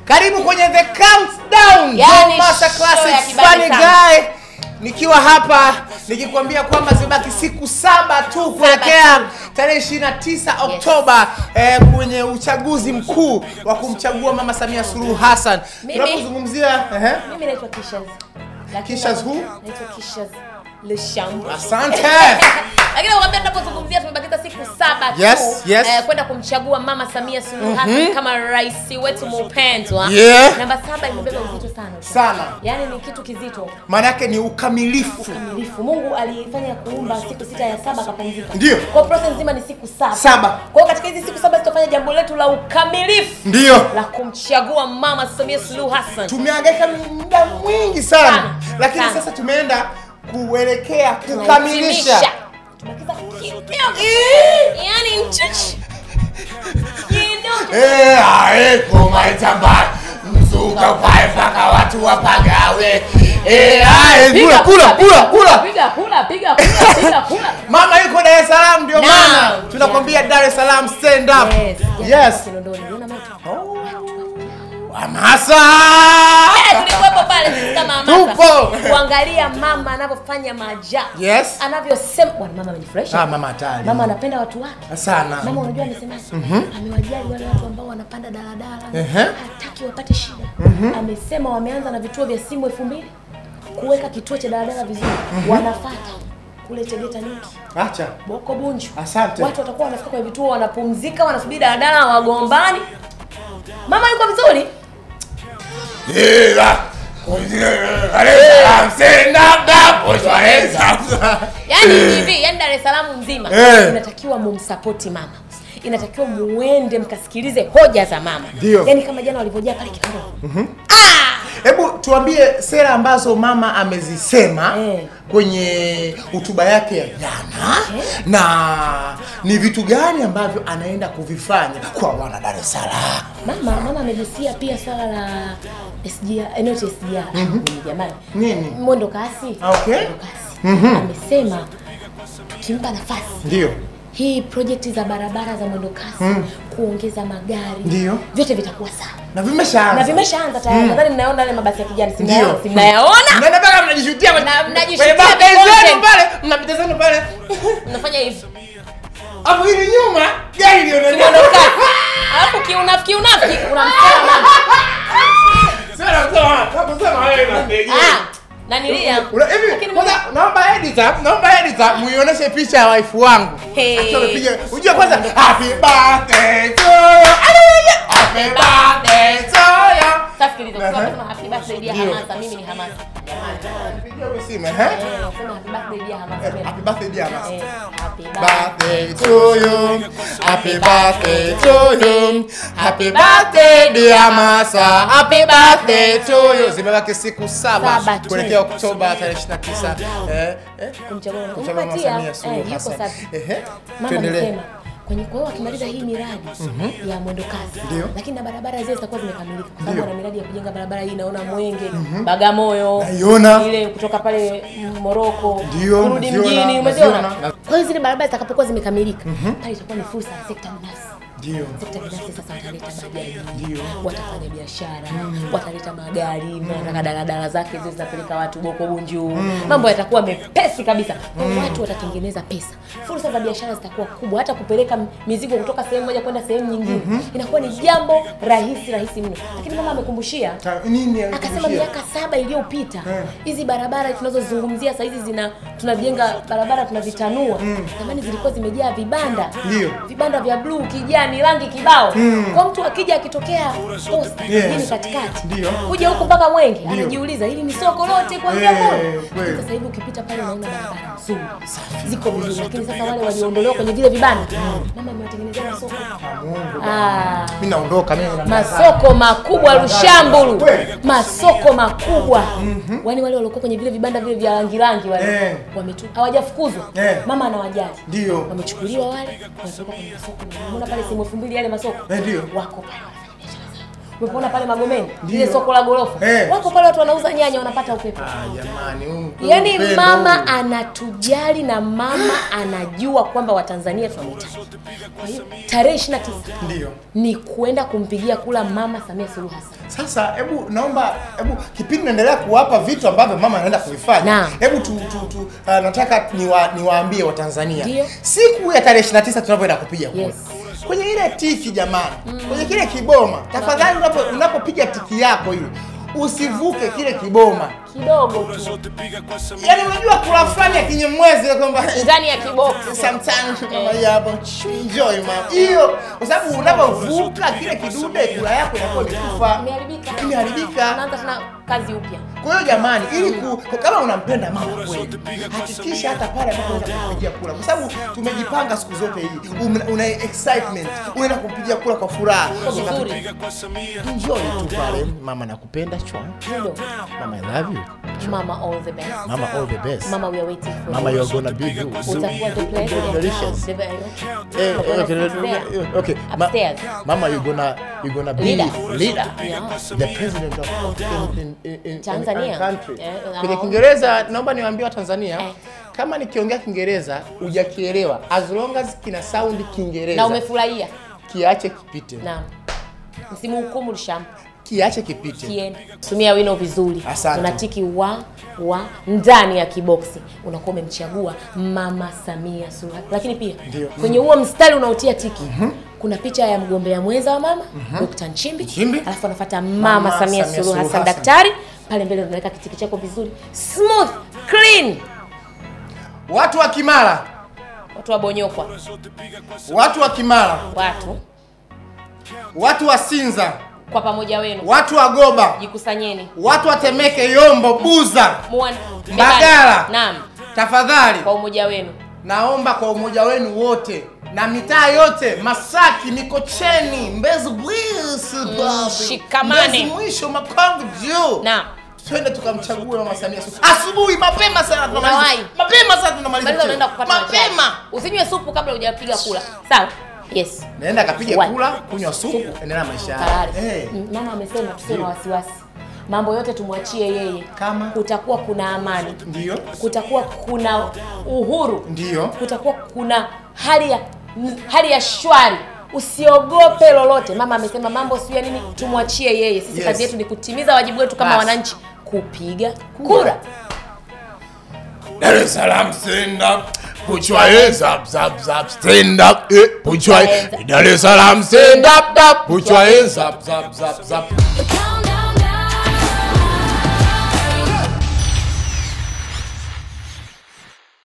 Karibu kwenye The Countdown. Yani Master Classic Funny Guy. Nikiwa hapa nikikwambia kwamba zibaki siku 7 tu kuelekea tarehe 29 Oktoba kwenye uchaguzi mkuu wa kumchagua Mama Samia Suluhu Hassan. Tunapozungumzia mimi naitwa Kishaz. Kishaz who? Naitwa Kishaz Le Chambre. Asante. Lakini wakati tunapozungumzia tumebakiza siku 7 tu kwenda kumchagua Mama Samia Suluhu Hassan kama rais wetu mpendwa. Namba 7 imebeba uzito sana. Yaani ni kitu kizito. Maana yake ni ukamilifu. Mungu alifanya kuumba siku 6 ya 7 akapumzika. Ndio. Kwa process nzima ni siku 7. Kwa hiyo katika hizi siku 7 tutafanya jambo letu la ukamilifu. Ndio. La kumchagua Mama Samia Suluhu Hassan. Tumehangaika muda mwingi sana. Lakini sasa tumeenda kuelekea kukamilisha. Tumekiza kidogo. Yaani nchuchi. Aeko maitamba mzuka upae paka watu wapagawe. Kula. Mama yuko Dar es Salaam ndio maana tunakwambia Dar es Salaam stand up. Yes. Hamasa. Tulikuwepo pale sisi kama hamasa. Kuangalia mama anavyofanya maajabu. Anavyosema bwana mama amenifresh. Mama hatari. Mama anapenda watu wake. Sana. Mama unajua amesemaje? Amewajali wale watu ambao wanapanda daladala. Hataki wapate shida. Amesema wameanza na vituo vya simu 2000 kuweka kituo cha daladala vizuri. Wanafuata kule Tegeta Niki. Acha. Boko Bunju. Asante. Watu watakuwa wanafika kwa vituo wanapumzika, wanasubiri daladala wagombani. Mama yuko vizuri? Yani hivi, yani Dar es Salaam nzima inatakiwa mumsapoti mama. Inatakiwa muende mkasikilize hoja za mama. Yani kama jana walivyojaa pale Kikando. Hebu tuambie sera ambazo mama amezisema kwenye hotuba yake ya jana na ni vitu gani ambavyo anaenda kuvifanya kwa wana Dar es Salaam. Mama amegusia pia swala la SGR, not SGR. Jamani. Nini? Mwendo kasi. Amesema tukimpa nafasi. Ndio. Hii project za barabara za mwendo kasi, kuongeza magari, vyote vitakuwa sawa. Na vimeshaanza tayari. Nadhani mnaona ile mabasi ya kijani mnayaona? Na nataka mnajishutia pale. Mnafanya hivi. Hapo hili nyuma gari lionekana. Alafu kiunafiki unamsema mama. Sema wewe na nilia. Lakini naomba editor muionyeshe picha ya wife wangu. Akipiga unajua kwanza happy birthday to you. Happy birthday to you. Tafikiri tunasema happy birthday dia Hamasa, mimi ni Hamasa. Pigia wewe simu happy birthday dia Hamasa. Happy birthday dia Hamasa. Happy birthday to you. Happy birthday to you. Happy birthday dia Hamasa. Happy birthday to you. Zimebaki siku 7 kuelekea Oktoba tarehe 29. Kumchagua Mama Samia Suluhu Hassan. Tuendelee. Kwa hiyo wakimaliza hii miradi ya mwendo kasi, lakini na barabara zile zitakuwa zimekamilika. Kwa sababu na miradi ya kujenga barabara hii naona Mwenge, Bagamoyo, ile kutoka pale Moroko, kurudi mjini, umeziona? Kwa hiyo zile barabara zitakapokuwa zimekamilika, pale itakuwa ni fursa ya sekta binafsi. Sekta binafsi sasa wataleta bajaji, watafanya biashara, wataleta magari, na daladala zake zile zinapeleka watu Boko Bunju. Mambo yatakuwa mepesi kabisa. Watu watatengeneza pesa. Fursa za biashara zitakuwa kubwa, hata kupeleka mizigo kutoka sehemu moja kwenda sehemu nyingine. Inakuwa ni jambo rahisi mno. Lakini mama amekumbushia nini? Akasema miaka 7 iliyopita hizi barabara tunazozungumzia sasa hizi tunajenga barabara tunavitanua. Zamani zilikuwa zimejaa vibanda. Vibanda vya blue, kijani, rangi kibao. Kwa mtu akija akitokea posta hii katikati. Kuja huko mpaka Mwenge, anajiuliza hili ni soko lote kuanzia kule. Sasa hivi ukipita pale unaona barabara nzuri. Ziko vizuri, lakini sasa wale waliondolewa kwenye vile vibanda. Mama amewatengenezea masoko. Mimi naondoka mimi. Masoko makubwa Lushamburu. Masoko makubwa. Wale waliokuwa kwenye vile vibanda vile vya rangi wale hawajafukuzwa. Mama anawajali. Wamechukuliwa wale, wanatoka kwenye masoko. Unaona pale simu 2000 yale masoko. Wako pale. Umeona pale Magomeni? Ile soko la gorofa. Wako pale watu wanauza nyanya wanapata upepo. Jamani, yani mama anatujali na mama anajua kwamba Watanzania tunamhitaji. Kwa hiyo tarehe 29 ndio ni kwenda kumpigia kula Mama Samia Suluhu Hassan. Sasa hebu kipindi naendelea kuwapa vitu ambavyo mama anaenda kuvifanya. Hebu nataka niwaambie Watanzania. Siku ya tarehe 29 tunapoenda kupiga kura. Kwenye ile tiki jamani, kwenye kile kiboma, tafadhali unapopiga tiki yako ile usivuke kile kiboma kidogo tu. Yaani unajua kula fulani ya kinyemwezi kwamba ndani ya kibox sometimes kama hapo enjoy mama. Hiyo kwa sababu unapovuka kile kidude kula yako inakuwa imekufa. Imeharibika. Unaanza tena kazi upya. Kwa hiyo jamani, ili kama unampenda mama kweli, hakikisha hata pale unapoenda kumpigia kula, kwa sababu tumejipanga siku zote hii. Una excitement, unaenda kumpigia kula kwa furaha. Enjoy tu pale. Mama nakupenda chwa. Mama I love you. Mama all the best. Mama all the best. Mama we are waiting for Mama you're gonna be good. Utakuwa the president. Delicious. Okay. Mama you're gonna be leader. The president of in Tanzania country. Kwenye Kiingereza naomba niwaambie Watanzania kama nikiongea Kiingereza hujakielewa, as long as kina sound Kiingereza na umefurahia, kiache kipite. Naam. Msimuhukumu lishampa. Kiache kipite. Kiende. Tumia wino vizuri. Unatiki wa ndani ya kiboksi. Unakuwa umemchagua Mama Samia Suluhu. Lakini pia kwenye huo mstari unaotia tiki kuna picha ya mgombea mwenza wa mama Dr. Nchimbi. Alafu anafuata Mama Samia Suluhu Hassan daktari. Pale mbele unaweka kitiki chako vizuri. Smooth, clean. Watu wa Kimara. Watu wa Bonyokwa. Watu wa Kimara. Watu wa Sinza. Kwa pamoja wenu. Watu wa Goba. Jikusanyeni. Watu wa Temeke, Yombo, Buza. Mbagala. Naam. Tafadhali. Kwa umoja wenu. Naomba kwa umoja wenu wote na mitaa yote, Masaki, Mikocheni, Mbezi shikamane. Mbezi mwisho, Makongo juu. Naam. Twende tukamchague Mama Samia Suluhu. Asubuhi mapema sana tunamaliza. Mapema sana tunamaliza. Unaenda kupata mapema. Usinywe supu kabla hujapiga kula. Sawa? Yes. Naenda kapiga kula, kunywa supu, endelea maisha yako. Mama amesema tusiwe na wasiwasi. Mambo yote tumwachie yeye. Kama kutakuwa kuna amani. Ndio. Kutakuwa kuna uhuru. Ndio. Kutakuwa kuna hali ya shwari. Usiogope lolote. Mama amesema mambo sio ya nini, tumwachie yeye. Sisi kazi yetu ni kutimiza wajibu wetu kama wananchi, kupiga kura. Dar es Salaam stand up. Put your hands up, stand up, put your Dar es Salaam stand up, put your hands up,